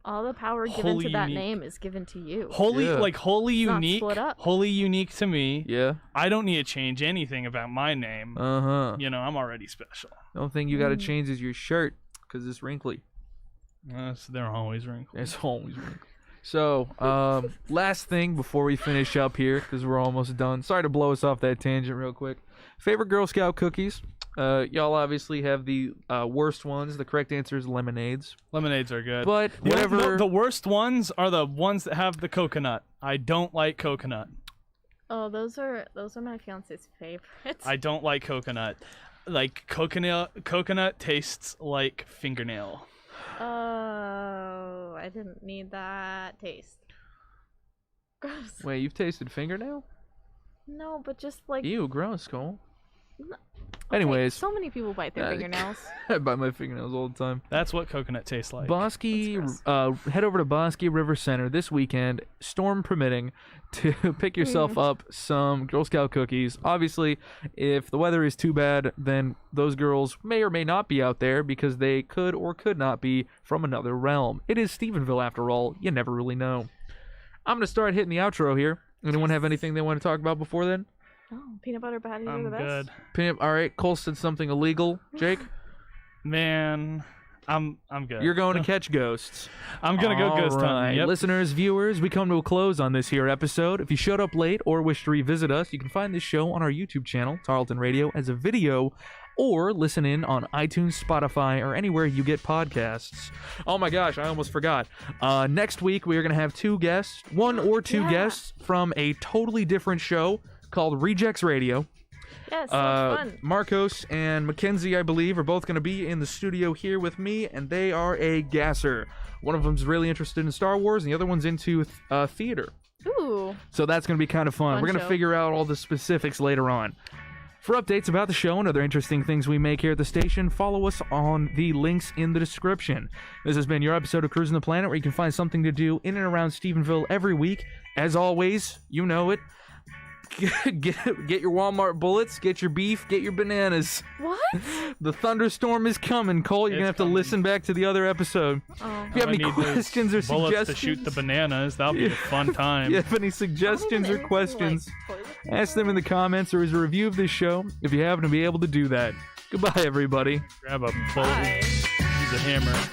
All the power given Wholly to that unique. name is given to you. wholly Yeah. wholly It's not unique, split up. wholly unique to me. Yeah. I don't need to change anything about my name. Uh-huh. I'm already special. The only thing you got to change is your shirt because it's wrinkly. They're always wrinkled. It's always wrinkly. So, last thing before we finish up here, because we're almost done. Sorry to blow us off that tangent real quick. Favorite Girl Scout cookies? Y'all obviously have the worst ones. The correct answer is lemonades. Lemonades are good. But You know, whatever. the worst ones are the ones that have the coconut. I don't like coconut. Oh, those are my fiance's favorites. I don't like coconut. Like coconut tastes like fingernail. Oh, I didn't need that taste. Gross. Wait, you've tasted fingernail? No, but just like Ew, gross, Cole. okay, Anyways, so many people bite their fingernails. I bite my fingernails all the time. That's what coconut tastes like. Bosque, That's head over to Bosque River Center this weekend, storm permitting, to pick yourself up some Girl Scout cookies. Obviously, if the weather is too bad, then those girls may or may not be out there because they could or could not be from another realm. It is Stephenville after all. You never really know. I'm going to start hitting the outro here. Anyone have anything they want to talk about before then? Oh, peanut butter patties are I'm the best. good. Pimp, all right, Cole said something illegal. Jake, Man, I'm good. you're going to catch ghosts. I'm gonna go ghost All hunting. right. Yep. Listeners, viewers, we come to a close on this here episode. If you showed up late or wish to revisit us, you can find this show on our YouTube channel, Tarleton Radio, as a video, or listen in on iTunes, Spotify, or anywhere you get podcasts. Oh my gosh, I almost forgot. Next week, we are going to have 2 guests, 1 or 2 Yeah. guests from a totally different show called Rejects Radio. Yes, so much fun. Marcos and Mackenzie, I believe, are both going to be in the studio here with me, and they are a gasser. One of them's really interested in Star Wars, and the other one's into theater. Ooh. So that's going to be kind of fun. Fun We're going to show. figure out all the specifics later on. For updates about the show and other interesting things we make here at the station, follow us on the links in the description. This has been your episode of Cruisin the Planet, where you can find something to do in and around Stephenville every week. As always, you know it. Get your Walmart bullets, get your beef, get your bananas. What? The thunderstorm is coming, Cole. You're going to have to coming. listen back to the other episode. Oh. If you have I any need those questions or bullets suggestions, to shoot the bananas. That'll be a fun time. if you have any suggestions or questions, ask them in the comments or as a review of this show if you happen to be able to do that. Goodbye, everybody. Grab a bullet. Bye. Use a hammer.